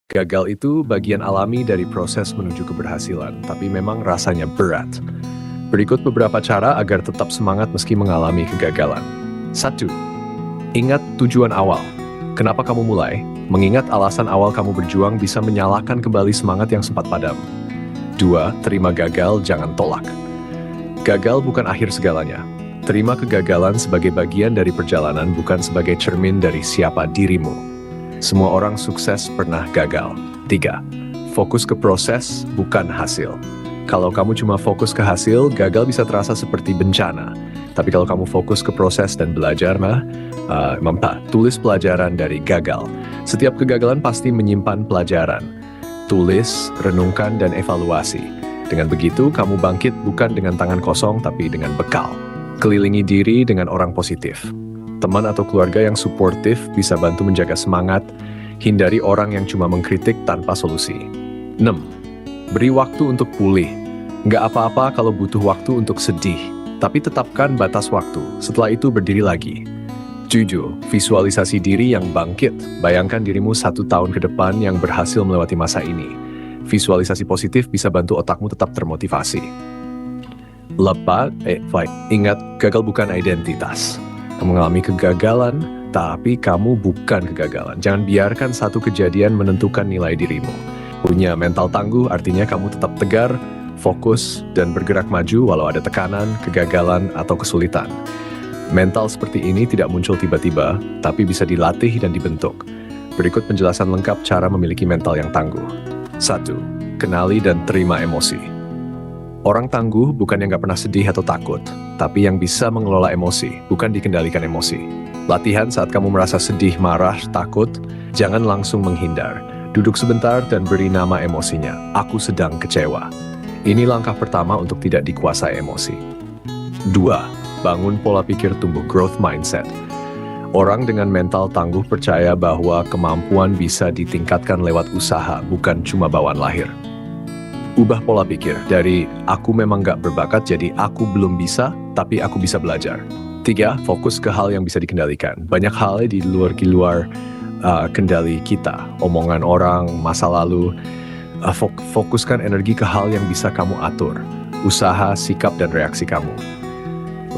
Gagal itu bagian alami dari proses menuju keberhasilan, tapi memang rasanya berat. Berikut beberapa cara agar tetap semangat meski mengalami kegagalan. 1. Ingat tujuan awal. Kenapa kamu mulai? Mengingat alasan awal kamu berjuang bisa menyalakan kembali semangat yang sempat padam. 2. Terima gagal, jangan tolak. Gagal bukan akhir segalanya. Terima kegagalan sebagai bagian dari perjalanan, bukan sebagai cermin dari siapa dirimu. Semua orang sukses pernah gagal. 3. Fokus ke proses, bukan hasil. Kalau kamu cuma fokus ke hasil, gagal bisa terasa seperti bencana. Tapi kalau kamu fokus ke proses dan belajar, tulis pelajaran dari gagal. Setiap kegagalan pasti menyimpan pelajaran. Tulis, renungkan, dan evaluasi. Dengan begitu, kamu bangkit bukan dengan tangan kosong, tapi dengan bekal. Kelilingi diri dengan orang positif. Teman atau keluarga yang suportif bisa bantu menjaga semangat. Hindari orang yang cuma mengkritik tanpa solusi. 6. Beri waktu untuk pulih. Nggak apa-apa kalau butuh waktu untuk sedih, tapi tetapkan batas waktu. Setelah itu berdiri lagi. 7. Visualisasi diri yang bangkit. Bayangkan dirimu 1 tahun ke depan yang berhasil melewati masa ini. Visualisasi positif bisa bantu otakmu tetap termotivasi. 8. Ingat, gagal bukan identitas. Kamu mengalami kegagalan, tapi kamu bukan kegagalan. Jangan biarkan satu kejadian menentukan nilai dirimu. Punya mental tangguh artinya kamu tetap tegar, fokus, dan bergerak maju walau ada tekanan, kegagalan, atau kesulitan. Mental seperti ini tidak muncul tiba-tiba, tapi bisa dilatih dan dibentuk. Berikut penjelasan lengkap cara memiliki mental yang tangguh. 1. Kenali dan terima emosi. Orang tangguh bukan yang gak pernah sedih atau takut, tapi yang bisa mengelola emosi, bukan dikendalikan emosi. Latihan saat kamu merasa sedih, marah, takut, jangan langsung menghindar. Duduk sebentar dan beri nama emosinya. Aku sedang kecewa. Ini langkah pertama untuk tidak dikuasai emosi. 2. Bangun pola pikir tumbuh, growth mindset. Orang dengan mental tangguh percaya bahwa kemampuan bisa ditingkatkan lewat usaha, bukan cuma bawaan lahir. Ubah pola pikir dari aku memang gak berbakat jadi aku belum bisa, tapi aku bisa belajar. 3. Fokus ke hal yang bisa dikendalikan. Banyak hal di luar kendali kita. Omongan orang, masa lalu. Fokuskan energi ke hal yang bisa kamu atur. Usaha, sikap, dan reaksi kamu.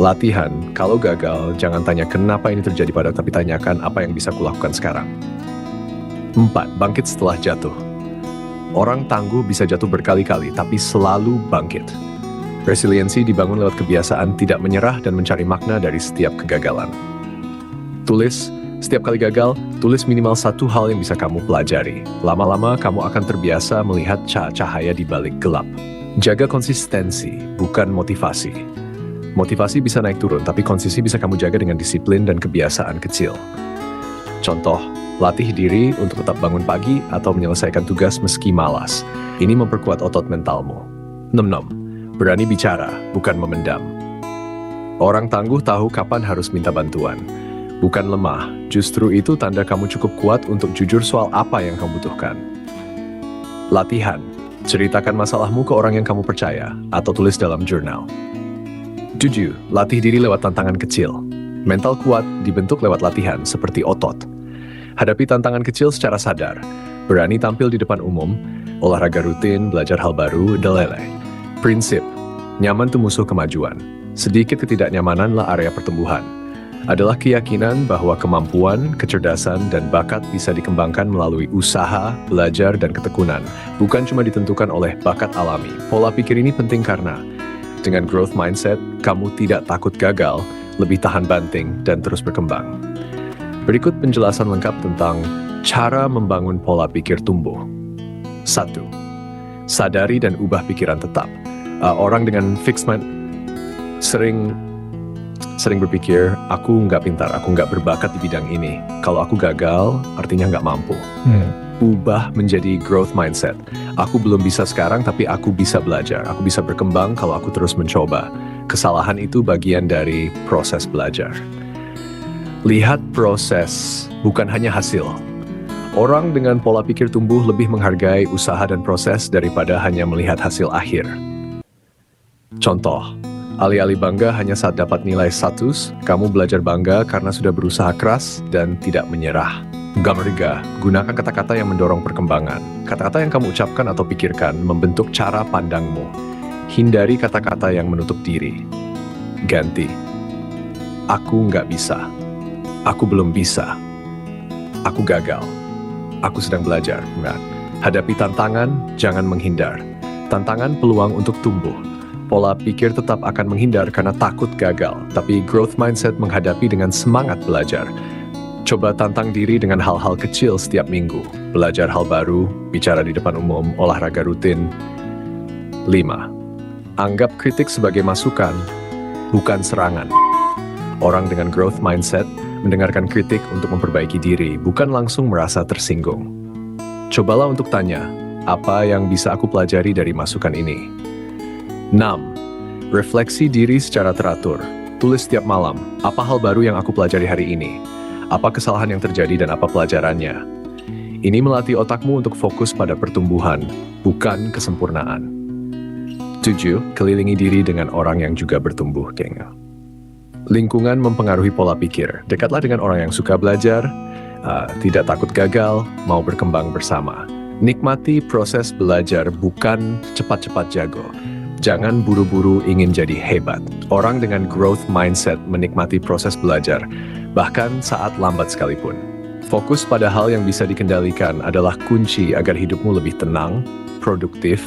Latihan, kalau gagal, jangan tanya kenapa ini terjadi pada, tapi tanyakan apa yang bisa kulakukan sekarang. 4. Bangkit setelah jatuh. Orang tangguh bisa jatuh berkali-kali, tapi selalu bangkit. Resiliensi dibangun lewat kebiasaan tidak menyerah dan mencari makna dari setiap kegagalan. Tulis, setiap kali gagal, tulis minimal 1 hal yang bisa kamu pelajari. Lama-lama kamu akan terbiasa melihat cahaya di balik gelap. Jaga konsistensi, bukan motivasi. Motivasi bisa naik turun, tapi konsistensi bisa kamu jaga dengan disiplin dan kebiasaan kecil. Contoh, latih diri untuk tetap bangun pagi atau menyelesaikan tugas meski malas. Ini memperkuat otot mentalmu. 6. Berani bicara, bukan memendam. Orang tangguh tahu kapan harus minta bantuan. Bukan lemah, justru itu tanda kamu cukup kuat untuk jujur soal apa yang kamu butuhkan. Latihan, ceritakan masalahmu ke orang yang kamu percaya, atau tulis dalam jurnal. 7. Latih diri lewat tantangan kecil. Mental kuat dibentuk lewat latihan, seperti otot. Hadapi tantangan kecil secara sadar. Berani tampil di depan umum, olahraga rutin, belajar hal baru, dan Prinsip, nyaman itu musuh kemajuan. Sedikit ketidaknyamananlah area pertumbuhan. Adalah keyakinan bahwa kemampuan, kecerdasan, dan bakat bisa dikembangkan melalui usaha, belajar, dan ketekunan. Bukan cuma ditentukan oleh bakat alami. Pola pikir ini penting karena dengan growth mindset, kamu tidak takut gagal, lebih tahan banting, dan terus berkembang. Berikut penjelasan lengkap tentang cara membangun pola pikir tumbuh. 1. Sadari dan ubah pikiran tetap. Orang dengan fixed mind sering berpikir, aku nggak pintar, aku nggak berbakat di bidang ini. Kalau aku gagal, artinya nggak mampu. Ubah menjadi growth mindset. Aku belum bisa sekarang, tapi aku bisa belajar. Aku bisa berkembang kalau aku terus mencoba. Kesalahan itu bagian dari proses belajar. Lihat proses, bukan hanya hasil. Orang dengan pola pikir tumbuh lebih menghargai usaha dan proses daripada hanya melihat hasil akhir. Contoh, alih-alih bangga hanya saat dapat nilai 100, kamu belajar bangga karena sudah berusaha keras dan tidak menyerah. Gamerga, gunakan kata-kata yang mendorong perkembangan. Kata-kata yang kamu ucapkan atau pikirkan membentuk cara pandangmu. Hindari kata-kata yang menutup diri. Ganti. Aku nggak bisa. Aku belum bisa. Aku gagal. Aku sedang belajar. Nah, hadapi tantangan, jangan menghindar. Tantangan peluang untuk tumbuh. Pola pikir tetap akan menghindar karena takut gagal, tapi growth mindset menghadapi dengan semangat belajar. Coba tantang diri dengan hal-hal kecil setiap minggu. Belajar hal baru, bicara di depan umum, olahraga rutin. 5. Anggap kritik sebagai masukan, bukan serangan. Orang dengan growth mindset mendengarkan kritik untuk memperbaiki diri, bukan langsung merasa tersinggung. Cobalah untuk tanya, apa yang bisa aku pelajari dari masukan ini? 6. Refleksi diri secara teratur. Tulis setiap malam, apa hal baru yang aku pelajari hari ini? Apa kesalahan yang terjadi dan apa pelajarannya? Ini melatih otakmu untuk fokus pada pertumbuhan, bukan kesempurnaan. 7. Kelilingi diri dengan orang yang juga bertumbuh, geng. Lingkungan mempengaruhi pola pikir. Dekatlah dengan orang yang suka belajar, tidak takut gagal, mau berkembang bersama. Nikmati proses belajar, bukan cepat-cepat jago. Jangan buru-buru ingin jadi hebat. Orang dengan growth mindset menikmati proses belajar, bahkan saat lambat sekalipun. Fokus pada hal yang bisa dikendalikan adalah kunci agar hidupmu lebih tenang, produktif,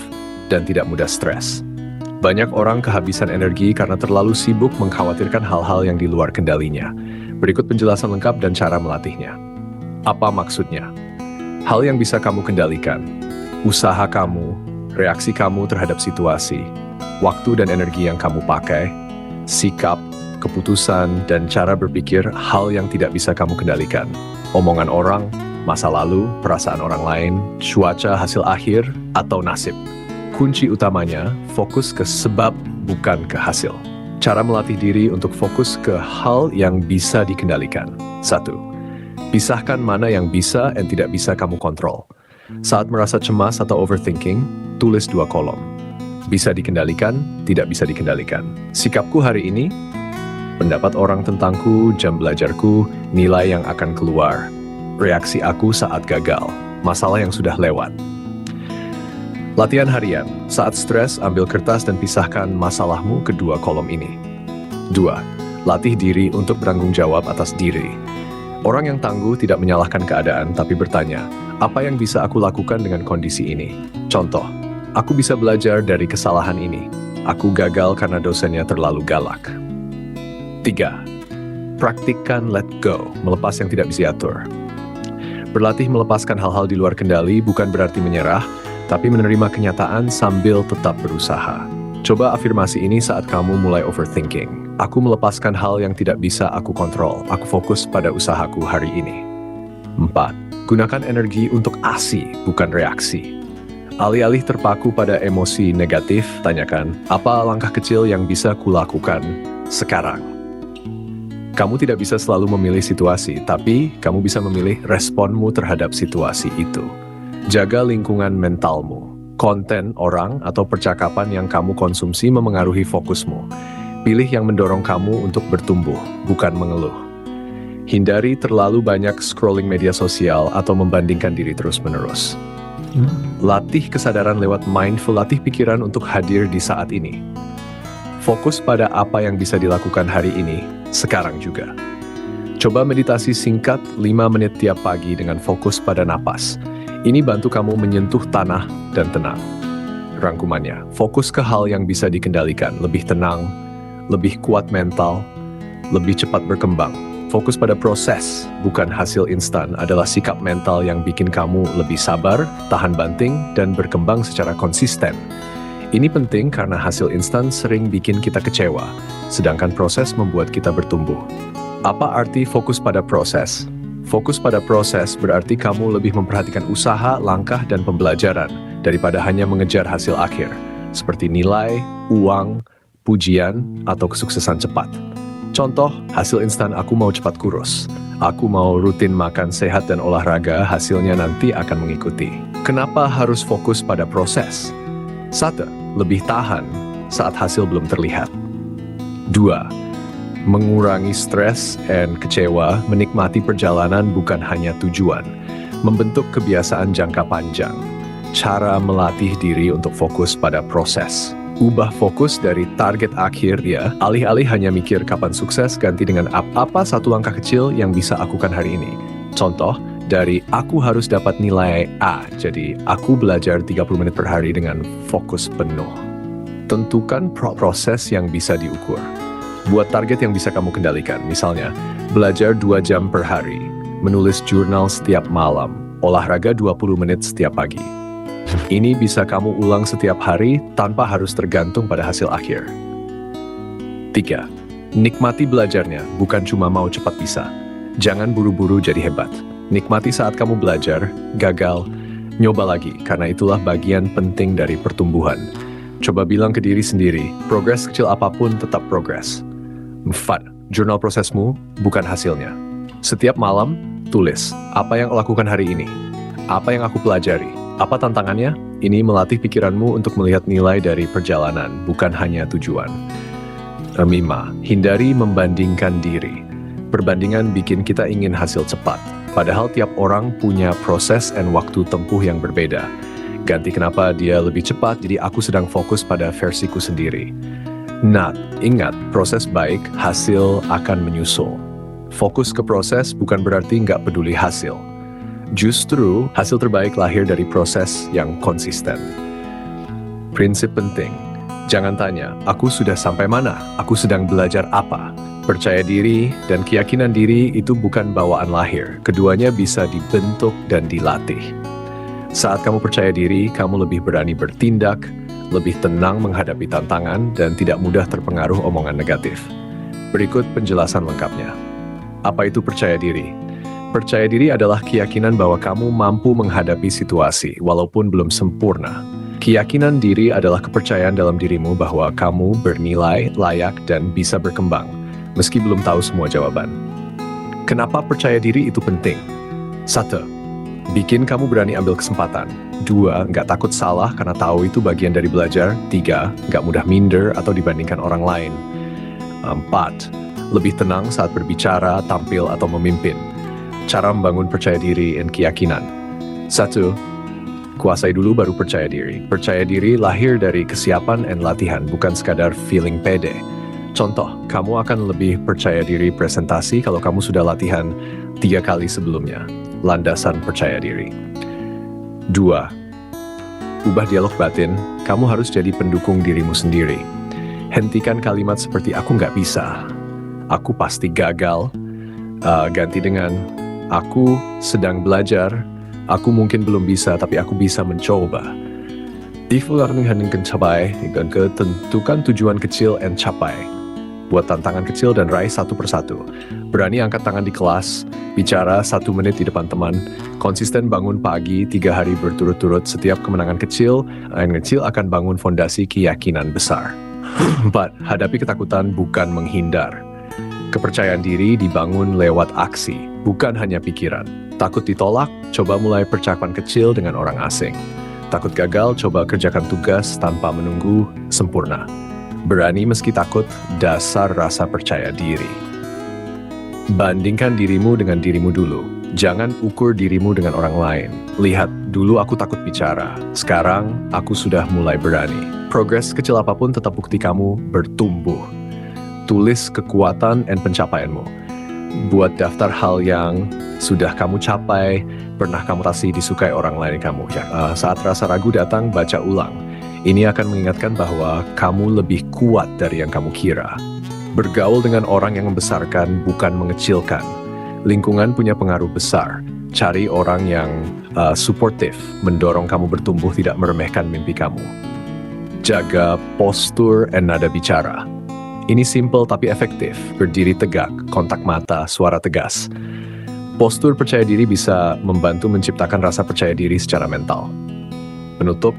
dan tidak mudah stres. Banyak orang kehabisan energi karena terlalu sibuk mengkhawatirkan hal-hal yang di luar kendalinya. Berikut penjelasan lengkap dan cara melatihnya. Apa maksudnya? Hal yang bisa kamu kendalikan, usaha kamu, reaksi kamu terhadap situasi, waktu dan energi yang kamu pakai, sikap, keputusan, dan cara berpikir. Hal yang tidak bisa kamu kendalikan, omongan orang, masa lalu, perasaan orang lain, cuaca, hasil akhir, atau nasib. Kunci utamanya, fokus ke sebab, bukan ke hasil. Cara melatih diri untuk fokus ke hal yang bisa dikendalikan. 1. Pisahkan mana yang bisa dan tidak bisa kamu kontrol. Saat merasa cemas atau overthinking, tulis 2 kolom. Bisa dikendalikan, tidak bisa dikendalikan. Sikapku hari ini, pendapat orang tentangku, jam belajarku, nilai yang akan keluar, reaksi aku saat gagal, masalah yang sudah lewat. Latihan harian. Saat stres, ambil kertas dan pisahkan masalahmu ke 2 kolom ini. 2. Latih diri untuk bertanggung jawab atas diri. Orang yang tangguh tidak menyalahkan keadaan, tapi bertanya, apa yang bisa aku lakukan dengan kondisi ini? Contoh, aku bisa belajar dari kesalahan ini. Aku gagal karena dosennya terlalu galak. 3. Praktikkan let go, melepas yang tidak bisa diatur. Berlatih melepaskan hal-hal di luar kendali bukan berarti menyerah, tapi menerima kenyataan sambil tetap berusaha. Coba afirmasi ini saat kamu mulai overthinking. Aku melepaskan hal yang tidak bisa aku kontrol. Aku fokus pada usahaku hari ini. 4. Gunakan energi untuk aksi, bukan reaksi. Alih-alih terpaku pada emosi negatif, tanyakan, apa langkah kecil yang bisa kulakukan sekarang? Kamu tidak bisa selalu memilih situasi, tapi kamu bisa memilih responmu terhadap situasi itu. Jaga lingkungan mentalmu. Konten, orang, atau percakapan yang kamu konsumsi memengaruhi fokusmu. Pilih yang mendorong kamu untuk bertumbuh, bukan mengeluh. Hindari terlalu banyak scrolling media sosial atau membandingkan diri terus-menerus. Latih kesadaran lewat mindful, latih pikiran untuk hadir di saat ini. Fokus pada apa yang bisa dilakukan hari ini, sekarang juga. Coba meditasi singkat 5 menit tiap pagi dengan fokus pada napas. Ini bantu kamu menyentuh tanah dan tenang. Rangkumannya, fokus ke hal yang bisa dikendalikan, lebih tenang, lebih kuat mental, lebih cepat berkembang. Fokus pada proses, bukan hasil instan, adalah sikap mental yang bikin kamu lebih sabar, tahan banting, dan berkembang secara konsisten. Ini penting karena hasil instan sering bikin kita kecewa, sedangkan proses membuat kita bertumbuh. Apa arti fokus pada proses? Fokus pada proses berarti kamu lebih memperhatikan usaha, langkah, dan pembelajaran daripada hanya mengejar hasil akhir, seperti nilai, uang, pujian, atau kesuksesan cepat. Contoh, hasil instan aku mau cepat kurus. Aku mau rutin makan sehat dan olahraga, hasilnya nanti akan mengikuti. Kenapa harus fokus pada proses? 1. Lebih tahan saat hasil belum terlihat. 2. mengurangi stres dan kecewa, menikmati perjalanan bukan hanya tujuan, membentuk kebiasaan jangka panjang, cara melatih diri untuk fokus pada proses. Ubah fokus dari target akhir ya, alih-alih hanya mikir kapan sukses, ganti dengan apa satu langkah kecil yang bisa aku lakukan hari ini. Contoh, dari aku harus dapat nilai A, jadi aku belajar 30 menit per hari dengan fokus penuh. Tentukan proses yang bisa diukur. Buat target yang bisa kamu kendalikan, misalnya belajar 2 jam per hari, menulis jurnal setiap malam, olahraga 20 menit setiap pagi. Ini bisa kamu ulang setiap hari tanpa harus tergantung pada hasil akhir. 3. Nikmati belajarnya, bukan cuma mau cepat bisa. Jangan buru-buru jadi hebat. Nikmati saat kamu belajar, gagal, nyoba lagi, karena itulah bagian penting dari pertumbuhan. Coba bilang ke diri sendiri, progres kecil apapun tetap progres. 4. Jurnal prosesmu, bukan hasilnya. Setiap malam, tulis, apa yang aku lakukan hari ini? Apa yang aku pelajari? Apa tantangannya? Ini melatih pikiranmu untuk melihat nilai dari perjalanan, bukan hanya tujuan. 5. Hindari membandingkan diri. Perbandingan bikin kita ingin hasil cepat. Padahal tiap orang punya proses dan waktu tempuh yang berbeda. Ganti kenapa dia lebih cepat, jadi aku sedang fokus pada versiku sendiri. Ingat, proses baik, hasil akan menyusul. Fokus ke proses bukan berarti nggak peduli hasil. Justru, hasil terbaik lahir dari proses yang konsisten. Prinsip penting, jangan tanya, aku sudah sampai mana? Aku sedang belajar apa? Percaya diri dan keyakinan diri itu bukan bawaan lahir. Keduanya bisa dibentuk dan dilatih. Saat kamu percaya diri, kamu lebih berani bertindak, lebih tenang menghadapi tantangan, dan tidak mudah terpengaruh omongan negatif. Berikut penjelasan lengkapnya. Apa itu percaya diri? Percaya diri adalah keyakinan bahwa kamu mampu menghadapi situasi, walaupun belum sempurna. Keyakinan diri adalah kepercayaan dalam dirimu bahwa kamu bernilai, layak, dan bisa berkembang, meski belum tahu semua jawaban. Kenapa percaya diri itu penting? 1. Bikin kamu berani ambil kesempatan. 2. Nggak takut salah karena tahu itu bagian dari belajar. 3. Nggak mudah minder atau dibandingkan orang lain. 4. Lebih tenang saat berbicara, tampil, atau memimpin. Cara membangun percaya diri dan keyakinan. 1. Kuasai dulu baru percaya diri. Percaya diri lahir dari kesiapan dan latihan, bukan sekadar feeling pede. Contoh, kamu akan lebih percaya diri presentasi kalau kamu sudah latihan 3 kali sebelumnya. Landasan percaya diri. 2. Ubah dialog batin, kamu harus jadi pendukung dirimu sendiri. Hentikan kalimat seperti aku nggak bisa, aku pasti gagal, ganti dengan aku sedang belajar, aku mungkin belum bisa tapi aku bisa mencoba. Tentukan tujuan kecil dan capai. Buat tantangan kecil dan raih satu persatu. Berani angkat tangan di kelas, bicara 1 menit di depan teman, konsisten bangun pagi 3 hari berturut-turut. Setiap kemenangan kecil akan bangun fondasi keyakinan besar. 4. Hadapi ketakutan bukan menghindar. Kepercayaan diri dibangun lewat aksi, bukan hanya pikiran. Takut ditolak, coba mulai percakapan kecil dengan orang asing. Takut gagal, coba kerjakan tugas tanpa menunggu sempurna. Berani meski takut, dasar rasa percaya diri. Bandingkan dirimu dengan dirimu dulu. Jangan ukur dirimu dengan orang lain. Lihat, dulu aku takut bicara. Sekarang, aku sudah mulai berani. Progres kecil apapun tetap bukti kamu bertumbuh. Tulis kekuatan dan pencapaianmu. Buat daftar hal yang sudah kamu capai, pernah kamu rasa disukai orang lain kamu. Saat rasa ragu datang, baca ulang. Ini akan mengingatkan bahwa kamu lebih kuat dari yang kamu kira. Bergaul dengan orang yang membesarkan, bukan mengecilkan. Lingkungan punya pengaruh besar. Cari orang yang suportif, mendorong kamu bertumbuh, tidak meremehkan mimpi kamu. Jaga postur dan nada bicara. Ini simple tapi efektif. Berdiri tegak, kontak mata, suara tegas. Postur percaya diri bisa membantu menciptakan rasa percaya diri secara mental. Penutup,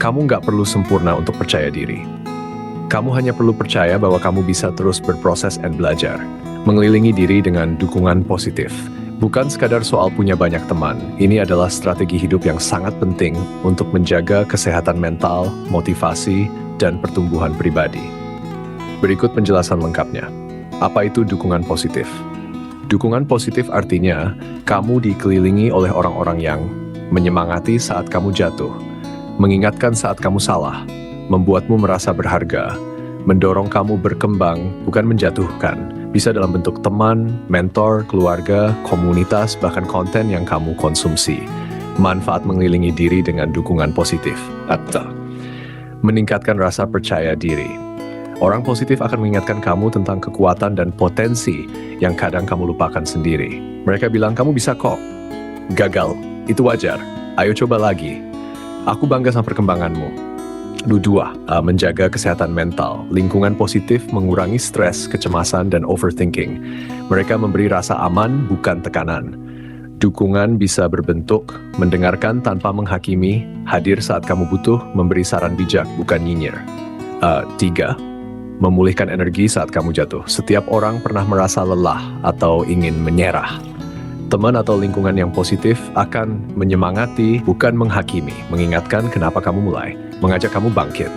kamu nggak perlu sempurna untuk percaya diri. Kamu hanya perlu percaya bahwa kamu bisa terus berproses dan belajar. Mengelilingi diri dengan dukungan positif. Bukan sekadar soal punya banyak teman. Ini adalah strategi hidup yang sangat penting untuk menjaga kesehatan mental, motivasi, dan pertumbuhan pribadi. Berikut penjelasan lengkapnya. Apa itu dukungan positif? Dukungan positif artinya kamu dikelilingi oleh orang-orang yang menyemangati saat kamu jatuh, mengingatkan saat kamu salah, membuatmu merasa berharga, mendorong kamu berkembang, bukan menjatuhkan. Bisa dalam bentuk teman, mentor, keluarga, komunitas, bahkan konten yang kamu konsumsi. Manfaat mengelilingi diri dengan dukungan positif. Atau meningkatkan rasa percaya diri. Orang positif akan mengingatkan kamu tentang kekuatan dan potensi yang kadang kamu lupakan sendiri. Mereka bilang, kamu bisa kok. Gagal, itu wajar. Ayo coba lagi. Aku bangga sama perkembanganmu. 2. Menjaga kesehatan mental. Lingkungan positif mengurangi stres, kecemasan, dan overthinking. Mereka memberi rasa aman, bukan tekanan. Dukungan bisa berbentuk mendengarkan tanpa menghakimi, hadir saat kamu butuh, memberi saran bijak, bukan nyinyir. 3. Memulihkan energi saat kamu jatuh. Setiap orang pernah merasa lelah atau ingin menyerah. Teman atau lingkungan yang positif akan menyemangati, bukan menghakimi, mengingatkan kenapa kamu mulai, mengajak kamu bangkit.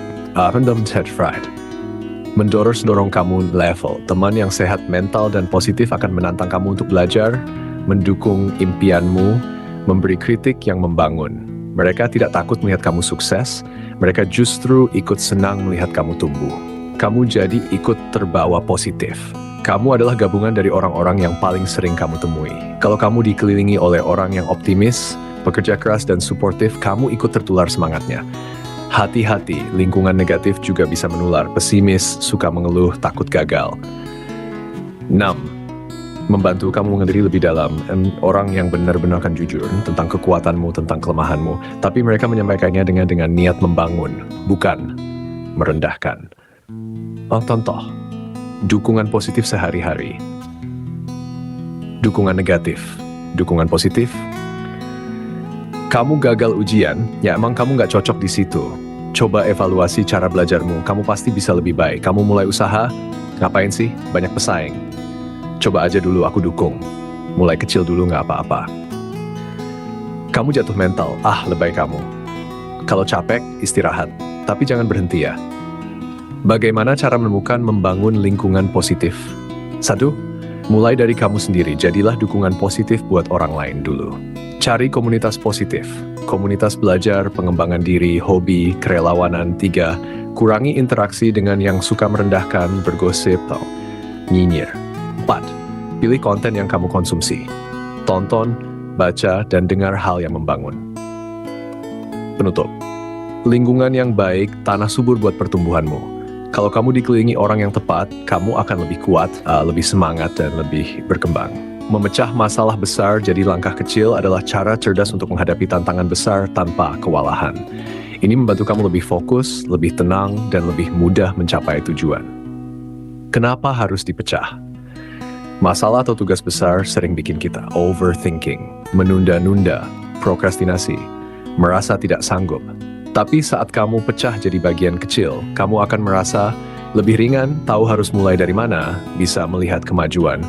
Mendorong kamu level. Teman yang sehat mental dan positif akan menantang kamu untuk belajar, mendukung impianmu, memberi kritik yang membangun. Mereka tidak takut melihat kamu sukses, mereka justru ikut senang melihat kamu tumbuh. Kamu jadi ikut terbawa positif. Kamu adalah gabungan dari orang-orang yang paling sering kamu temui. Kalau kamu dikelilingi oleh orang yang optimis, pekerja keras dan suportif, kamu ikut tertular semangatnya. Hati-hati, lingkungan negatif juga bisa menular. Pesimis, suka mengeluh, takut gagal. 6. Membantu kamu mengenali lebih dalam. Orang yang benar-benar akan jujur tentang kekuatanmu, tentang kelemahanmu. Tapi mereka menyampaikannya dengan niat membangun, bukan merendahkan. Contoh. Dukungan positif sehari-hari. Dukungan negatif. Dukungan positif. Kamu gagal ujian, ya emang kamu nggak cocok di situ. Coba evaluasi cara belajarmu, kamu pasti bisa lebih baik. Kamu mulai usaha, ngapain sih? Banyak pesaing. Coba aja dulu, aku dukung. Mulai kecil dulu nggak apa-apa. Kamu jatuh mental, lebay kamu. Kalau capek, istirahat. Tapi jangan berhenti ya. Bagaimana cara menemukan membangun lingkungan positif? 1. Mulai dari kamu sendiri, jadilah dukungan positif buat orang lain dulu. Cari komunitas positif, komunitas belajar, pengembangan diri, hobi, kerelawanan. 3. Kurangi interaksi dengan yang suka merendahkan, bergosip, atau nyinyir. 4. Pilih konten yang kamu konsumsi. Tonton, baca, dan dengar hal yang membangun. Penutup. Lingkungan yang baik, tanah subur buat pertumbuhanmu. Kalau kamu dikelilingi orang yang tepat, kamu akan lebih kuat, lebih semangat, dan lebih berkembang. Memecah masalah besar jadi langkah kecil adalah cara cerdas untuk menghadapi tantangan besar tanpa kewalahan. Ini membantu kamu lebih fokus, lebih tenang, dan lebih mudah mencapai tujuan. Kenapa harus dipecah? Masalah atau tugas besar sering bikin kita overthinking, menunda-nunda, prokrastinasi, merasa tidak sanggup. Tapi saat kamu pecah jadi bagian kecil, kamu akan merasa lebih ringan, tahu harus mulai dari mana, bisa melihat kemajuan.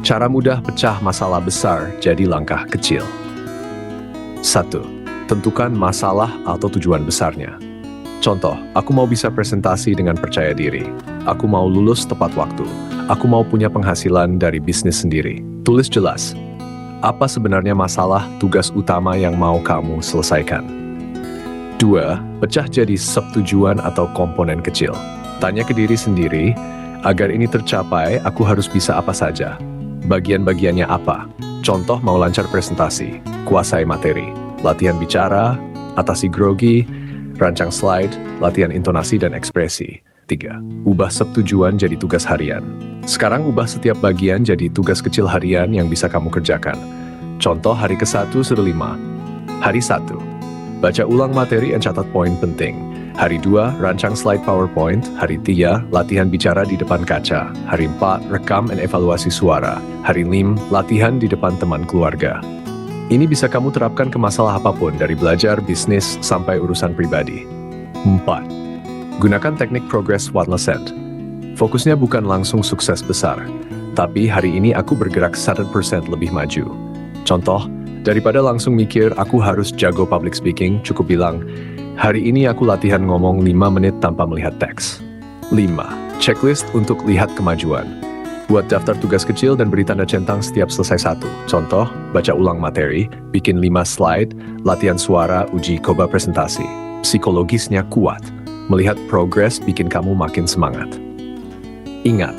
Cara mudah pecah masalah besar jadi langkah kecil. 1. Tentukan masalah atau tujuan besarnya. Contoh, aku mau bisa presentasi dengan percaya diri. Aku mau lulus tepat waktu. Aku mau punya penghasilan dari bisnis sendiri. Tulis jelas. Apa sebenarnya masalah tugas utama yang mau kamu selesaikan? 2. Pecah jadi subtujuan atau komponen kecil. Tanya ke diri sendiri, agar ini tercapai, aku harus bisa apa saja? Bagian-bagiannya apa? Contoh mau lancar presentasi, kuasai materi, latihan bicara, atasi grogi, rancang slide, latihan intonasi dan ekspresi. 3. Ubah subtujuan jadi tugas harian. Sekarang ubah setiap bagian jadi tugas kecil harian yang bisa kamu kerjakan. Contoh hari ke-1 sudah 5. Hari 1. Baca ulang materi dan catat poin penting. Hari 2, rancang slide PowerPoint. Hari 3, latihan bicara di depan kaca. Hari 4, rekam dan evaluasi suara. Hari 5, latihan di depan teman keluarga. Ini bisa kamu terapkan ke masalah apapun, dari belajar, bisnis, sampai urusan pribadi. 4. Gunakan teknik progress 1%. Fokusnya bukan langsung sukses besar, tapi hari ini aku bergerak 1% lebih maju. Contoh, daripada langsung mikir aku harus jago public speaking, cukup bilang, hari ini aku latihan ngomong 5 menit tanpa melihat teks. 5. Checklist untuk lihat kemajuan. Buat daftar tugas kecil dan beri tanda centang setiap selesai satu. Contoh, baca ulang materi, bikin 5 slide, latihan suara, uji coba presentasi. Psikologisnya kuat. Melihat progres bikin kamu makin semangat. Ingat,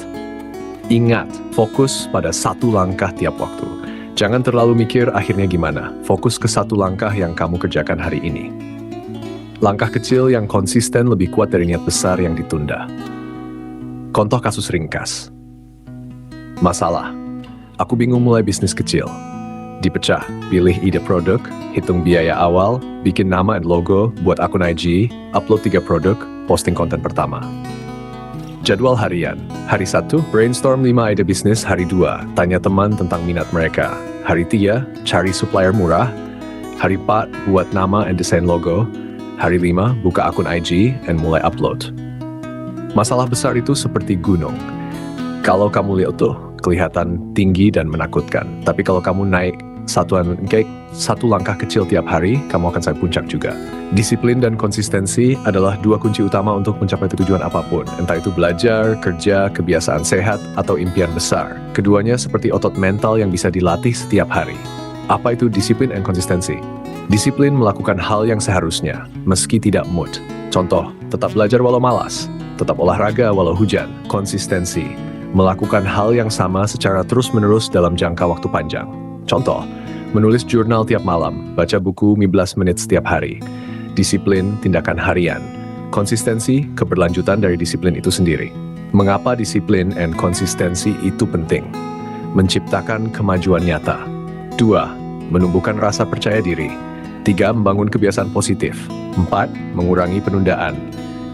fokus pada satu langkah tiap waktu. Jangan terlalu mikir akhirnya gimana. Fokus ke satu langkah yang kamu kerjakan hari ini. Langkah kecil yang konsisten lebih kuat dari niat besar yang ditunda. Contoh kasus ringkas. Masalah. Aku bingung mulai bisnis kecil. Dipecah, pilih ide produk, hitung biaya awal, bikin nama dan logo, buat akun IG, upload 3 produk, posting konten pertama. Jadwal harian. Hari 1, brainstorm 5 ide bisnis. Hari 2, tanya teman tentang minat mereka. Hari 3, cari supplier murah. Hari 4, buat nama dan desain logo. Hari 5, buka akun IG dan mulai upload. Masalah besar itu seperti gunung. Kalau kamu lihat tuh, kelihatan tinggi dan menakutkan. Tapi kalau kamu naik satu langkah kecil tiap hari, kamu akan sampai puncak juga. Disiplin dan konsistensi adalah 2 kunci utama untuk mencapai tujuan apapun. Entah itu belajar, kerja, kebiasaan sehat, atau impian besar. Keduanya seperti otot mental yang bisa dilatih setiap hari. Apa itu disiplin dan konsistensi? Disiplin melakukan hal yang seharusnya, meski tidak mood. Contoh, tetap belajar walau malas, tetap olahraga walau hujan. Konsistensi, melakukan hal yang sama secara terus-menerus dalam jangka waktu panjang. Contoh, menulis jurnal tiap malam, baca buku 15 menit setiap hari. Disiplin, tindakan harian. Konsistensi, keberlanjutan dari disiplin itu sendiri. Mengapa disiplin dan konsistensi itu penting? Menciptakan kemajuan nyata. 2. Menumbuhkan rasa percaya diri. 3. Membangun kebiasaan positif. 4. Mengurangi penundaan.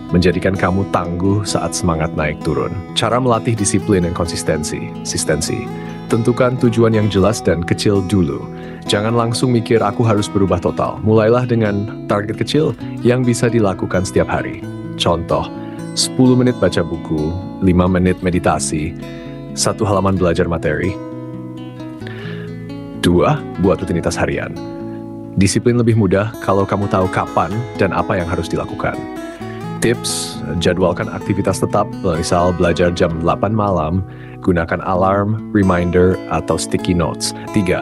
Menjadikan kamu tangguh saat semangat naik turun. Cara melatih disiplin dan konsistensi. Tentukan tujuan yang jelas dan kecil dulu. Jangan langsung mikir aku harus berubah total. Mulailah dengan target kecil yang bisa dilakukan setiap hari. Contoh, 10 menit baca buku, 5 menit meditasi, 1 halaman belajar materi. 2. Buat rutinitas harian. Disiplin lebih mudah kalau kamu tahu kapan dan apa yang harus dilakukan. Tips, jadwalkan aktivitas tetap, misal belajar jam 8 malam, gunakan alarm, reminder, atau sticky notes. 3.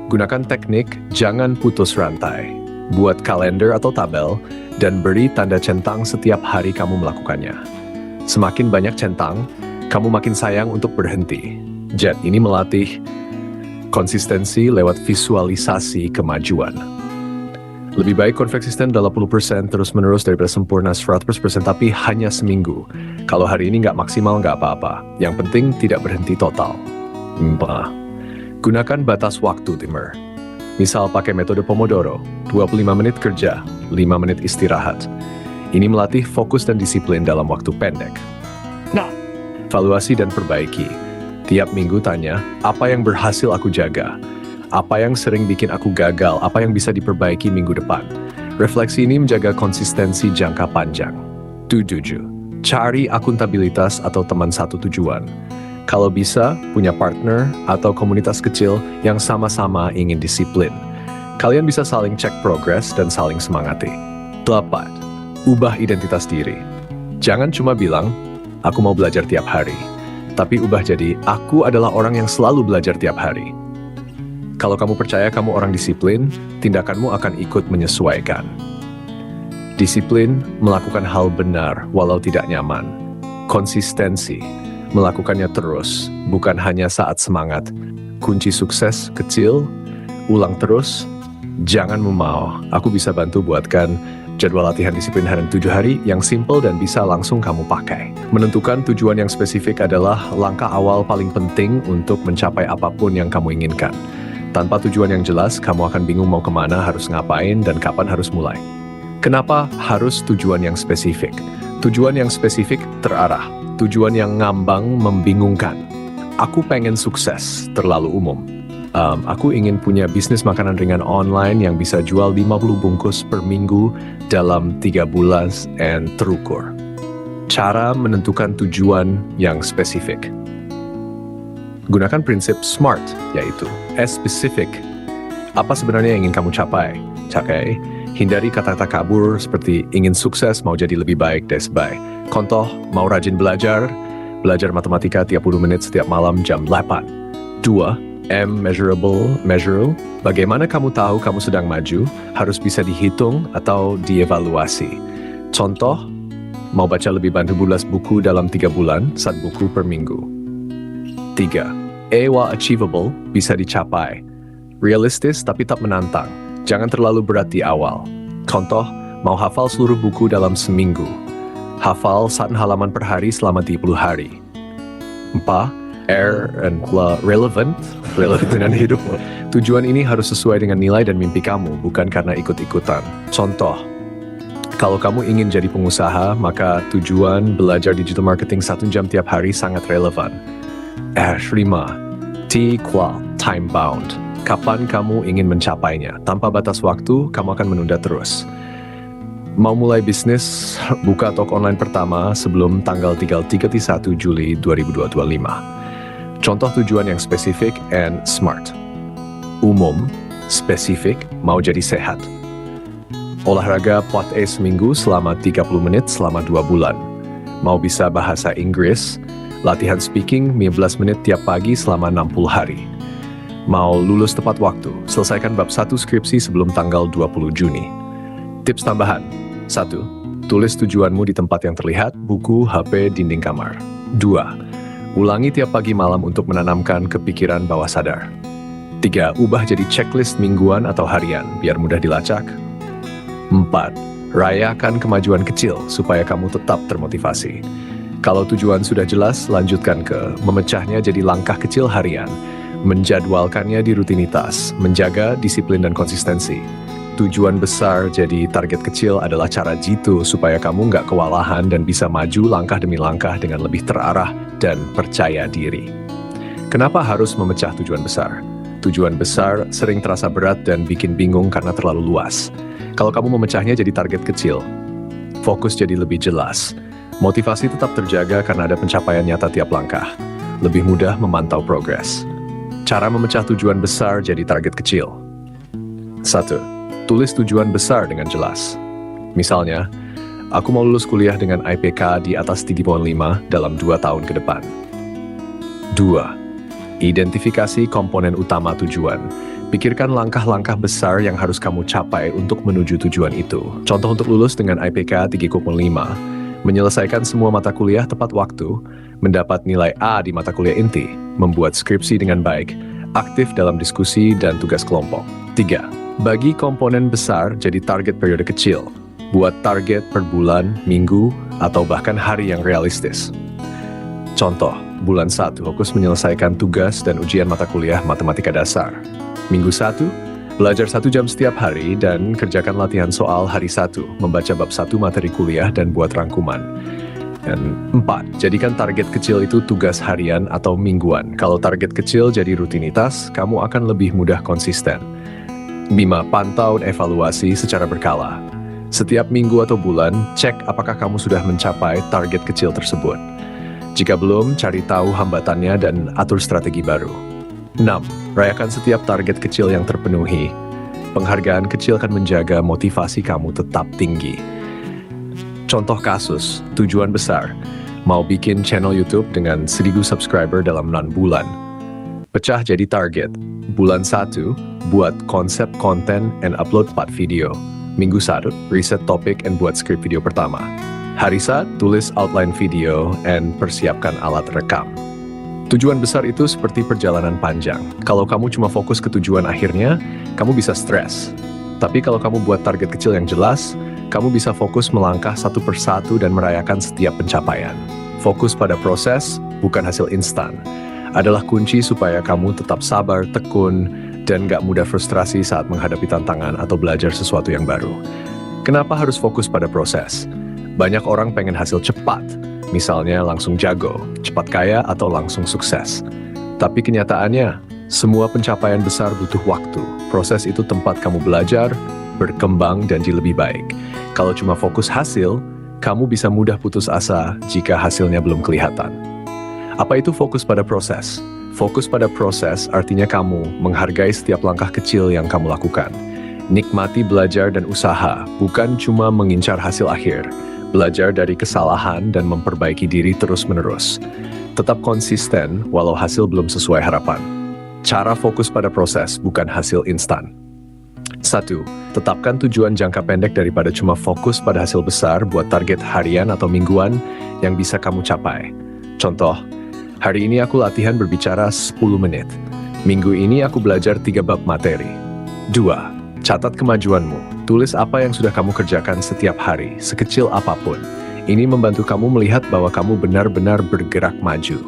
Gunakan teknik, jangan putus rantai. Buat kalender atau tabel, dan beri tanda centang setiap hari kamu melakukannya. Semakin banyak centang, kamu makin sayang untuk berhenti. Ini melatih konsistensi lewat visualisasi kemajuan. Lebih baik konsisten 80% terus-menerus daripada sempurna 100% tapi hanya seminggu. Kalau hari ini nggak maksimal nggak apa-apa. Yang penting tidak berhenti total. 4. Gunakan batas waktu timer. Misal pakai metode Pomodoro, 25 menit kerja, 5 menit istirahat. Ini melatih fokus dan disiplin dalam waktu pendek. Evaluasi dan perbaiki. Tiap minggu tanya, apa yang berhasil aku jaga? Apa yang sering bikin aku gagal? Apa yang bisa diperbaiki minggu depan? Refleksi ini menjaga konsistensi jangka panjang. 7. Cari akuntabilitas atau teman satu tujuan. Kalau bisa, punya partner atau komunitas kecil yang sama-sama ingin disiplin. Kalian bisa saling cek progres dan saling semangati. 8. Ubah identitas diri. Jangan cuma bilang, aku mau belajar tiap hari. Tapi ubah jadi, aku adalah orang yang selalu belajar tiap hari. Kalau kamu percaya kamu orang disiplin, tindakanmu akan ikut menyesuaikan. Disiplin, melakukan hal benar walau tidak nyaman. Konsistensi, melakukannya terus, bukan hanya saat semangat. Kunci sukses kecil, ulang terus, jangan memau. Aku bisa bantu buatkan jadwal latihan disiplin harian 7 hari yang simple dan bisa langsung kamu pakai. Menentukan tujuan yang spesifik adalah langkah awal paling penting untuk mencapai apapun yang kamu inginkan. Tanpa tujuan yang jelas, kamu akan bingung mau kemana, harus ngapain, dan kapan harus mulai. Kenapa harus tujuan yang spesifik? Tujuan yang spesifik terarah. Tujuan yang ngambang membingungkan. Aku pengen sukses, terlalu umum. Aku ingin punya bisnis makanan ringan online yang bisa jual 50 bungkus per minggu dalam 3 bulan and terukur. Cara menentukan tujuan yang spesifik. Gunakan prinsip SMART, yaitu S-specific. Apa sebenarnya yang ingin kamu capai? Hindari kata-kata kabur seperti ingin sukses, mau jadi lebih baik, Contoh, mau rajin belajar, belajar matematika 30 menit setiap malam jam 8. 2. Measurable. Bagaimana kamu tahu kamu sedang maju, harus bisa dihitung atau dievaluasi. Contoh, mau baca lebih banyak 12 buku dalam 3 bulan, 1 buku per minggu. 3. Achievable, bisa dicapai. Realistis tapi tak menantang, jangan terlalu berat di awal. Contoh, mau hafal seluruh buku dalam seminggu. Hafal 1 halaman per hari selama 30 hari. 4. Relevant dengan hidup. Tujuan ini harus sesuai dengan nilai dan mimpi kamu, bukan karena ikut-ikutan. Contoh, kalau kamu ingin jadi pengusaha, maka tujuan belajar digital marketing 1 jam tiap hari sangat relevan. 5. Time bound. Kapan kamu ingin mencapainya? Tanpa batas waktu, kamu akan menunda terus. Mau mulai bisnis, buka toko online pertama sebelum tanggal 31 Juli 2025. Contoh tujuan yang spesifik and smart. Umum, spesifik, mau jadi sehat. Olahraga POT-A seminggu selama 30 menit selama 2 bulan. Mau bisa bahasa Inggris, latihan speaking 15 menit tiap pagi selama 60 hari. Mau lulus tepat waktu, selesaikan bab 1 skripsi sebelum tanggal 20 Juni. Tips tambahan. 1. Tulis tujuanmu di tempat yang terlihat, buku, HP, dinding kamar. 2. Ulangi tiap pagi malam untuk menanamkan kepikiran bawah sadar. 3. Ubah jadi checklist mingguan atau harian, biar mudah dilacak. 4. Rayakan kemajuan kecil supaya kamu tetap termotivasi. Kalau tujuan sudah jelas, lanjutkan ke memecahnya jadi langkah kecil harian, menjadwalkannya di rutinitas, menjaga disiplin dan konsistensi. Tujuan besar jadi target kecil adalah cara jitu supaya kamu nggak kewalahan dan bisa maju langkah demi langkah dengan lebih terarah dan percaya diri. Kenapa harus memecah tujuan besar? Tujuan besar sering terasa berat dan bikin bingung karena terlalu luas. Kalau kamu memecahnya jadi target kecil, fokus jadi lebih jelas. Motivasi tetap terjaga karena ada pencapaian nyata tiap langkah. Lebih mudah memantau progres. Cara memecah tujuan besar jadi target kecil. 1. Tulis tujuan besar dengan jelas. Misalnya, aku mau lulus kuliah dengan IPK di atas 3.5 dalam 2 tahun ke depan. 2. Identifikasi komponen utama tujuan. Pikirkan langkah-langkah besar yang harus kamu capai untuk menuju tujuan itu. Contoh untuk lulus dengan IPK 3.5, menyelesaikan semua mata kuliah tepat waktu, mendapat nilai A di mata kuliah inti, membuat skripsi dengan baik, aktif dalam diskusi dan tugas kelompok. 3. Bagi komponen besar jadi target periode kecil. Buat target per bulan, minggu, atau bahkan hari yang realistis. Contoh, bulan 1 fokus menyelesaikan tugas dan ujian mata kuliah matematika dasar. Minggu 1, belajar 1 jam setiap hari dan kerjakan latihan soal hari 1, membaca bab 1 materi kuliah dan buat rangkuman. Dan 4, jadikan target kecil itu tugas harian atau mingguan. Kalau target kecil jadi rutinitas, kamu akan lebih mudah konsisten. 5. Pantau dan evaluasi secara berkala. Setiap minggu atau bulan, cek apakah kamu sudah mencapai target kecil tersebut. Jika belum, cari tahu hambatannya dan atur strategi baru. 6. Rayakan setiap target kecil yang terpenuhi. Penghargaan kecil akan menjaga motivasi kamu tetap tinggi. Contoh kasus, tujuan besar. Mau bikin channel YouTube dengan 1.000 subscriber dalam 6 bulan. Pecah jadi target. Bulan 1, buat konsep konten and upload 4 video. Minggu 1, riset topik and buat skrip video pertama. Hari 1, tulis outline video and persiapkan alat rekam. Tujuan besar itu seperti perjalanan panjang. Kalau kamu cuma fokus ke tujuan akhirnya, kamu bisa stres. Tapi kalau kamu buat target kecil yang jelas, kamu bisa fokus melangkah satu persatu dan merayakan setiap pencapaian. Fokus pada proses, bukan hasil instan, adalah kunci supaya kamu tetap sabar, tekun, dan gak mudah frustrasi saat menghadapi tantangan atau belajar sesuatu yang baru. Kenapa harus fokus pada proses? Banyak orang pengen hasil cepat, misalnya langsung jago, cepat kaya, atau langsung sukses. Tapi kenyataannya, semua pencapaian besar butuh waktu. Proses itu tempat kamu belajar, berkembang, dan jadi lebih baik. Kalau cuma fokus hasil, kamu bisa mudah putus asa jika hasilnya belum kelihatan. Apa itu fokus pada proses? Fokus pada proses artinya kamu menghargai setiap langkah kecil yang kamu lakukan. Nikmati belajar dan usaha, bukan cuma mengincar hasil akhir. Belajar dari kesalahan dan memperbaiki diri terus-menerus. Tetap konsisten walau hasil belum sesuai harapan. Cara fokus pada proses, bukan hasil instan. 1. Tetapkan tujuan jangka pendek daripada cuma fokus pada hasil besar buat target harian atau mingguan yang bisa kamu capai. Contoh, hari ini aku latihan berbicara 10 menit. Minggu ini aku belajar 3 bab materi. 2. Catat kemajuanmu. Tulis apa yang sudah kamu kerjakan setiap hari, sekecil apapun. Ini membantu kamu melihat bahwa kamu benar-benar bergerak maju.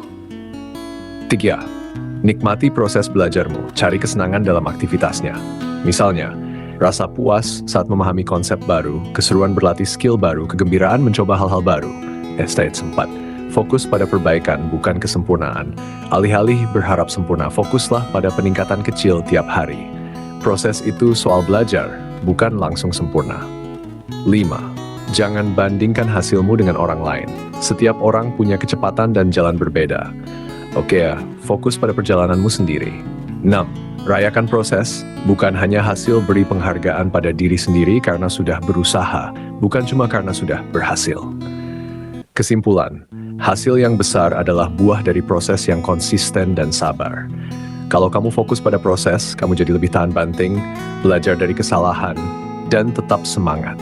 3. Nikmati proses belajarmu. Cari kesenangan dalam aktivitasnya. Misalnya, rasa puas saat memahami konsep baru, keseruan berlatih skill baru, kegembiraan mencoba hal-hal baru. Stage 4. Fokus pada perbaikan, bukan kesempurnaan. Alih-alih berharap sempurna, fokuslah pada peningkatan kecil tiap hari. Proses itu soal belajar, bukan langsung sempurna. 5. Jangan bandingkan hasilmu dengan orang lain. Setiap orang punya kecepatan dan jalan berbeda. Oke ya, fokus pada perjalananmu sendiri. 6. Rayakan proses, bukan hanya hasil. Beri penghargaan pada diri sendiri karena sudah berusaha, bukan cuma karena sudah berhasil. Kesimpulan, hasil yang besar adalah buah dari proses yang konsisten dan sabar. Kalau kamu fokus pada proses, kamu jadi lebih tahan banting, belajar dari kesalahan, dan tetap semangat.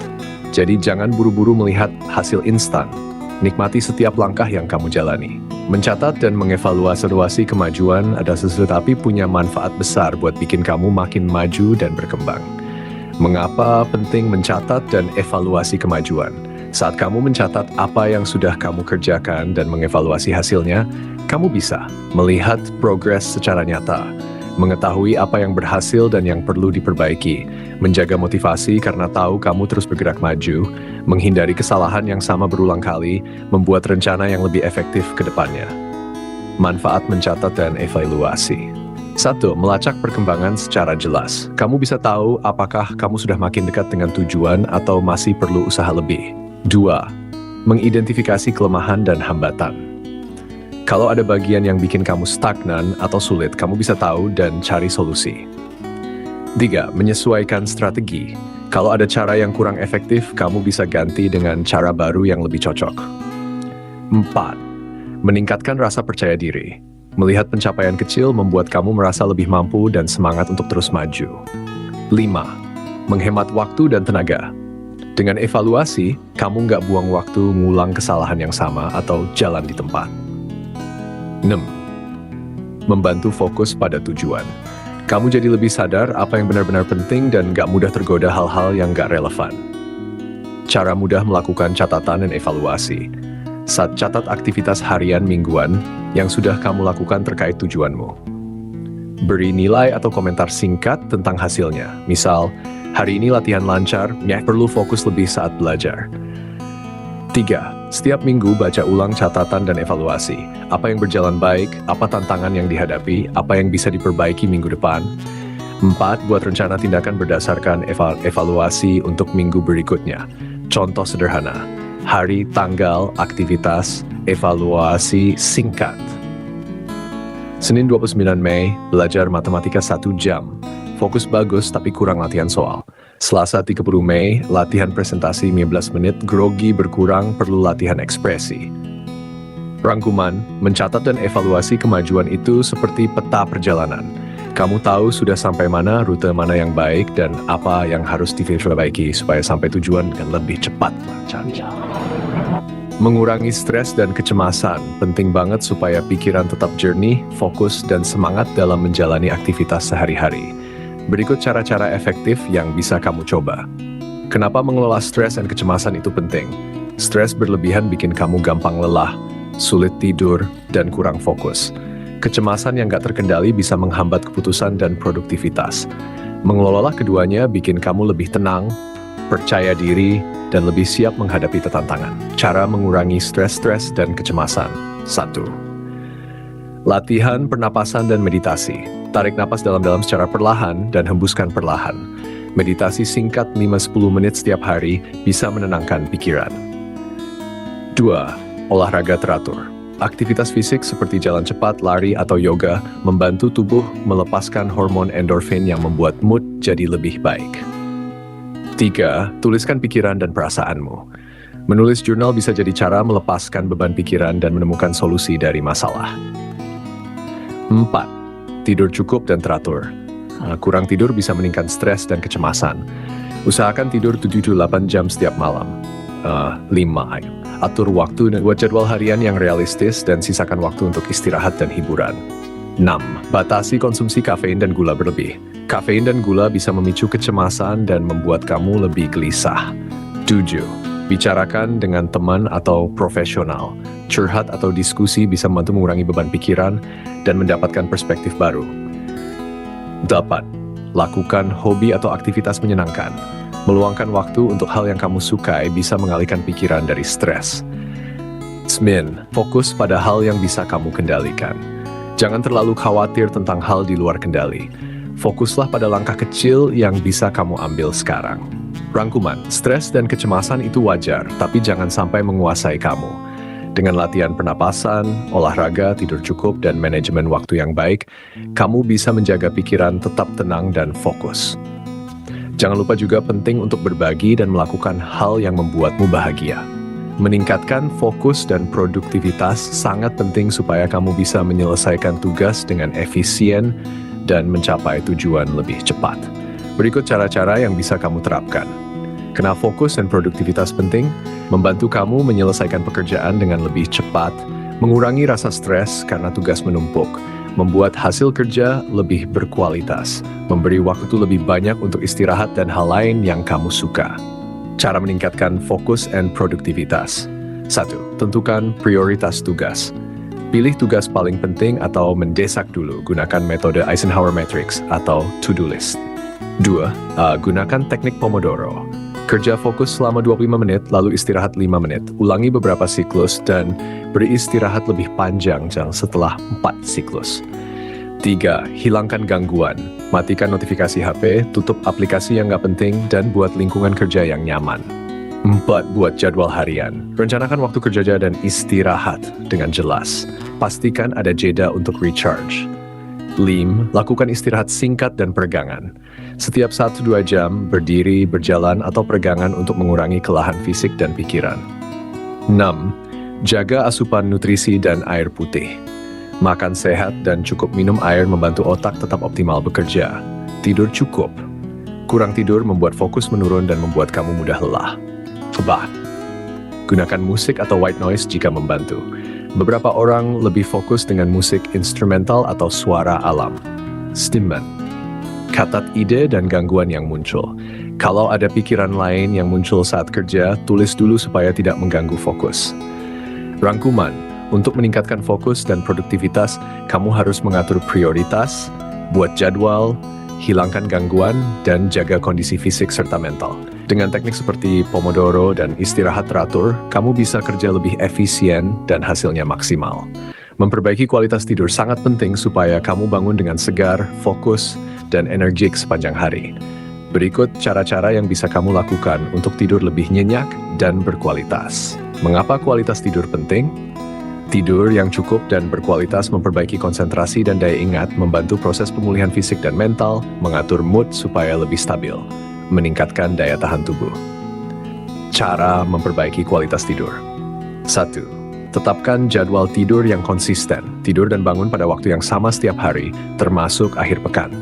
Jadi jangan buru-buru melihat hasil instan. Nikmati setiap langkah yang kamu jalani. Mencatat dan mengevaluasi kemajuan adalah sesuatu tapi punya manfaat besar buat bikin kamu makin maju dan berkembang. Mengapa penting mencatat dan evaluasi kemajuan? Saat kamu mencatat apa yang sudah kamu kerjakan dan mengevaluasi hasilnya, kamu bisa melihat progres secara nyata, mengetahui apa yang berhasil dan yang perlu diperbaiki, menjaga motivasi karena tahu kamu terus bergerak maju, menghindari kesalahan yang sama berulang kali, membuat rencana yang lebih efektif ke depannya. Manfaat mencatat dan evaluasi. 1. Melacak perkembangan secara jelas. Kamu bisa tahu apakah kamu sudah makin dekat dengan tujuan atau masih perlu usaha lebih. 2. Mengidentifikasi kelemahan dan hambatan. Kalau ada bagian yang bikin kamu stagnan atau sulit, kamu bisa tahu dan cari solusi. 3. Menyesuaikan strategi. Kalau ada cara yang kurang efektif, kamu bisa ganti dengan cara baru yang lebih cocok. 4. Meningkatkan rasa percaya diri. Melihat pencapaian kecil membuat kamu merasa lebih mampu dan semangat untuk terus maju. 5. Menghemat waktu dan tenaga. Dengan evaluasi, kamu nggak buang waktu ngulang kesalahan yang sama atau jalan di tempat. 6. Membantu fokus pada tujuan. Kamu jadi lebih sadar apa yang benar-benar penting dan nggak mudah tergoda hal-hal yang nggak relevan. Cara mudah melakukan catatan dan evaluasi. Saat catat aktivitas harian mingguan yang sudah kamu lakukan terkait tujuanmu. Beri nilai atau komentar singkat tentang hasilnya. Misal, hari ini latihan lancar, perlu fokus lebih saat belajar. 3. Setiap minggu baca ulang catatan dan evaluasi. Apa yang berjalan baik, apa tantangan yang dihadapi, apa yang bisa diperbaiki minggu depan. 4. Buat rencana tindakan berdasarkan evaluasi untuk minggu berikutnya. Contoh sederhana, hari, tanggal, aktivitas, evaluasi singkat. Senin 29 Mei, belajar matematika 1 jam. Fokus bagus tapi kurang latihan soal. Selasa 30 Mei, latihan presentasi 15 menit, grogi berkurang, perlu latihan ekspresi. Rangkuman, mencatat dan evaluasi kemajuan itu seperti peta perjalanan. Kamu tahu sudah sampai mana, rute mana yang baik, dan apa yang harus diperbaiki supaya sampai tujuan dengan lebih cepat lancar. Mengurangi stres dan kecemasan, penting banget supaya pikiran tetap jernih, fokus, dan semangat dalam menjalani aktivitas sehari-hari. Berikut cara-cara efektif yang bisa kamu coba. Kenapa mengelola stres dan kecemasan itu penting? Stres berlebihan bikin kamu gampang lelah, sulit tidur, dan kurang fokus. Kecemasan yang gak terkendali bisa menghambat keputusan dan produktivitas. Mengelola keduanya bikin kamu lebih tenang, percaya diri, dan lebih siap menghadapi tantangan. Cara mengurangi stres dan kecemasan. 1. Latihan pernapasan dan meditasi. Tarik napas dalam-dalam secara perlahan dan hembuskan perlahan. Meditasi singkat 5-10 menit setiap hari bisa menenangkan pikiran. 2. Olahraga teratur. Aktivitas fisik seperti jalan cepat, lari, atau yoga membantu tubuh melepaskan hormon endorfin yang membuat mood jadi lebih baik. 3. Tuliskan pikiran dan perasaanmu. Menulis jurnal bisa jadi cara melepaskan beban pikiran dan menemukan solusi dari masalah. 4. Tidur cukup dan teratur. Kurang tidur bisa meningkatkan stres dan kecemasan. Usahakan tidur 7-8 jam setiap malam. 5. Atur waktu dan buat jadwal harian yang realistis dan sisakan waktu untuk istirahat dan hiburan. 6. Batasi konsumsi kafein dan gula berlebih. Kafein dan gula bisa memicu kecemasan dan membuat kamu lebih gelisah. 7. Bicarakan dengan teman atau profesional. Curhat atau diskusi bisa membantu mengurangi beban pikiran dan mendapatkan perspektif baru. 8. Lakukan hobi atau aktivitas menyenangkan. Meluangkan waktu untuk hal yang kamu sukai bisa mengalihkan pikiran dari stres. 9. Fokus pada hal yang bisa kamu kendalikan. Jangan terlalu khawatir tentang hal di luar kendali. Fokuslah pada langkah kecil yang bisa kamu ambil sekarang. Rangkuman, stres dan kecemasan itu wajar, tapi jangan sampai menguasai kamu. Dengan latihan pernapasan, olahraga, tidur cukup, dan manajemen waktu yang baik, kamu bisa menjaga pikiran tetap tenang dan fokus. Jangan lupa juga penting untuk berbagi dan melakukan hal yang membuatmu bahagia. Meningkatkan fokus dan produktivitas sangat penting supaya kamu bisa menyelesaikan tugas dengan efisien dan mencapai tujuan lebih cepat. Berikut cara-cara yang bisa kamu terapkan. Kenal fokus dan produktivitas penting, membantu kamu menyelesaikan pekerjaan dengan lebih cepat, mengurangi rasa stres karena tugas menumpuk, membuat hasil kerja lebih berkualitas, memberi waktu lebih banyak untuk istirahat dan hal lain yang kamu suka. Cara meningkatkan fokus dan produktivitas. 1. Tentukan prioritas tugas. Pilih tugas paling penting atau mendesak dulu, gunakan metode Eisenhower Matrix atau to-do list. 2. Gunakan teknik Pomodoro. Kerja fokus selama 25 menit, lalu istirahat 5 menit. Ulangi beberapa siklus dan beri istirahat lebih panjang setelah 4 siklus. 3. Hilangkan gangguan. Matikan notifikasi HP, tutup aplikasi yang nggak penting, dan buat lingkungan kerja yang nyaman. 4. Buat jadwal harian. Rencanakan waktu kerja dan istirahat dengan jelas. Pastikan ada jeda untuk recharge. 5. Lakukan istirahat singkat dan peregangan. Setiap 1-2 jam, berdiri, berjalan, atau peregangan untuk mengurangi kelelahan fisik dan pikiran. 6. Jaga asupan nutrisi dan air putih. Makan sehat dan cukup minum air membantu otak tetap optimal bekerja. Tidur cukup. Kurang tidur membuat fokus menurun dan membuat kamu mudah lelah. Gunakan musik atau white noise jika membantu. Beberapa orang lebih fokus dengan musik instrumental atau suara alam. Stimulan. Catat ide dan gangguan yang muncul. Kalau ada pikiran lain yang muncul saat kerja, tulis dulu supaya tidak mengganggu fokus. Rangkuman. Untuk meningkatkan fokus dan produktivitas, kamu harus mengatur prioritas, buat jadwal, hilangkan gangguan, dan jaga kondisi fisik serta mental. Dengan teknik seperti Pomodoro dan istirahat teratur, kamu bisa kerja lebih efisien dan hasilnya maksimal. Memperbaiki kualitas tidur sangat penting supaya kamu bangun dengan segar, fokus, dan energik sepanjang hari. Berikut cara-cara yang bisa kamu lakukan untuk tidur lebih nyenyak dan berkualitas. Mengapa kualitas tidur penting? Tidur yang cukup dan berkualitas memperbaiki konsentrasi dan daya ingat, membantu proses pemulihan fisik dan mental, mengatur mood supaya lebih stabil, meningkatkan daya tahan tubuh. Cara memperbaiki kualitas tidur. 1. Tetapkan jadwal tidur yang konsisten. Tidur dan bangun pada waktu yang sama setiap hari, termasuk akhir pekan.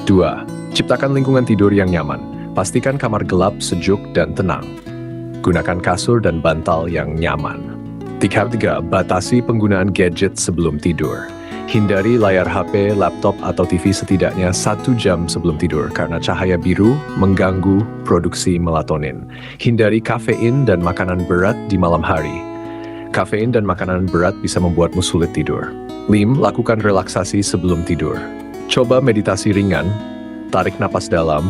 2. Ciptakan lingkungan tidur yang nyaman. Pastikan kamar gelap, sejuk, dan tenang. Gunakan kasur dan bantal yang nyaman. 3. Batasi penggunaan gadget sebelum tidur. Hindari layar HP, laptop, atau TV setidaknya 1 jam sebelum tidur karena cahaya biru mengganggu produksi melatonin. Hindari kafein dan makanan berat di malam hari. Kafein dan makanan berat bisa membuatmu sulit tidur. 5. Lakukan relaksasi sebelum tidur. Coba meditasi ringan, tarik napas dalam,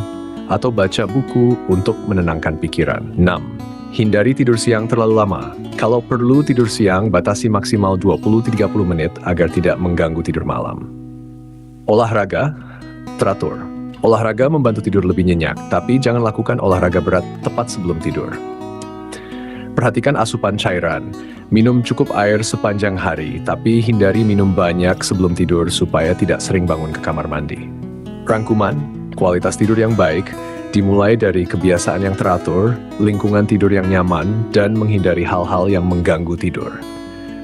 atau baca buku untuk menenangkan pikiran. 6. Hindari tidur siang terlalu lama. Kalau perlu tidur siang, batasi maksimal 20-30 menit agar tidak mengganggu tidur malam. Olahraga teratur. Olahraga membantu tidur lebih nyenyak, tapi jangan lakukan olahraga berat tepat sebelum tidur. Perhatikan asupan cairan. Minum cukup air sepanjang hari, tapi hindari minum banyak sebelum tidur supaya tidak sering bangun ke kamar mandi. Rangkuman, kualitas tidur yang baik Dimulai dari kebiasaan yang teratur, lingkungan tidur yang nyaman, dan menghindari hal-hal yang mengganggu tidur.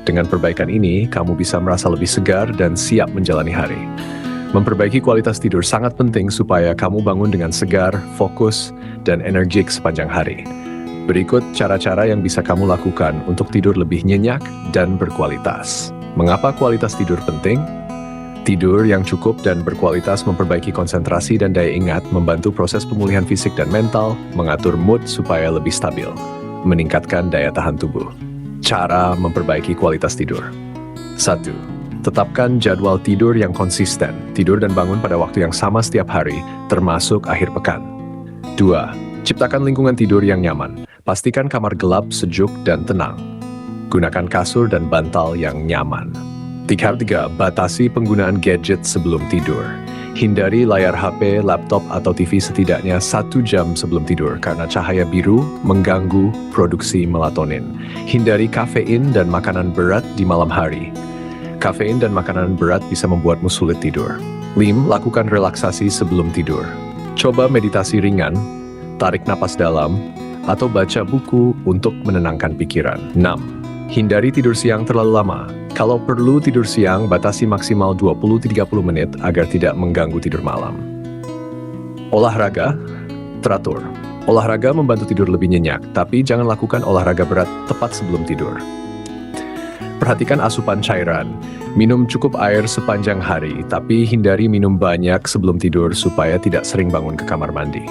Dengan perbaikan ini, kamu bisa merasa lebih segar dan siap menjalani hari. Memperbaiki kualitas tidur sangat penting supaya kamu bangun dengan segar, fokus, dan energik sepanjang hari. Berikut cara-cara yang bisa kamu lakukan untuk tidur lebih nyenyak dan berkualitas. Mengapa kualitas tidur penting? Tidur yang cukup dan berkualitas memperbaiki konsentrasi dan daya ingat, membantu proses pemulihan fisik dan mental, mengatur mood supaya lebih stabil, meningkatkan daya tahan tubuh. Cara memperbaiki kualitas tidur. 1. Tetapkan jadwal tidur yang konsisten. Tidur dan bangun pada waktu yang sama setiap hari, termasuk akhir pekan. 2. Ciptakan lingkungan tidur yang nyaman. Pastikan kamar gelap, sejuk, dan tenang. Gunakan kasur dan bantal yang nyaman. 3. Batasi penggunaan gadget sebelum tidur. Hindari layar HP, laptop, atau TV setidaknya 1 jam sebelum tidur karena cahaya biru mengganggu produksi melatonin. Hindari kafein dan makanan berat di malam hari. Kafein dan makanan berat bisa membuatmu sulit tidur. 5. Lakukan relaksasi sebelum tidur. Coba meditasi ringan, tarik napas dalam, atau baca buku untuk menenangkan pikiran. 6. Hindari tidur siang terlalu lama. Kalau perlu tidur siang, batasi maksimal 20-30 menit agar tidak mengganggu tidur malam. Olahraga teratur. Olahraga membantu tidur lebih nyenyak, tapi jangan lakukan olahraga berat tepat sebelum tidur. Perhatikan asupan cairan. Minum cukup air sepanjang hari, tapi hindari minum banyak sebelum tidur supaya tidak sering bangun ke kamar mandi.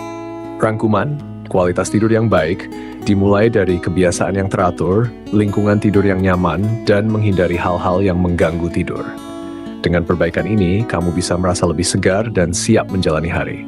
Rangkuman, kualitas tidur yang baik dimulai dari kebiasaan yang teratur, lingkungan tidur yang nyaman, dan menghindari hal-hal yang mengganggu tidur. Dengan perbaikan ini, kamu bisa merasa lebih segar dan siap menjalani hari.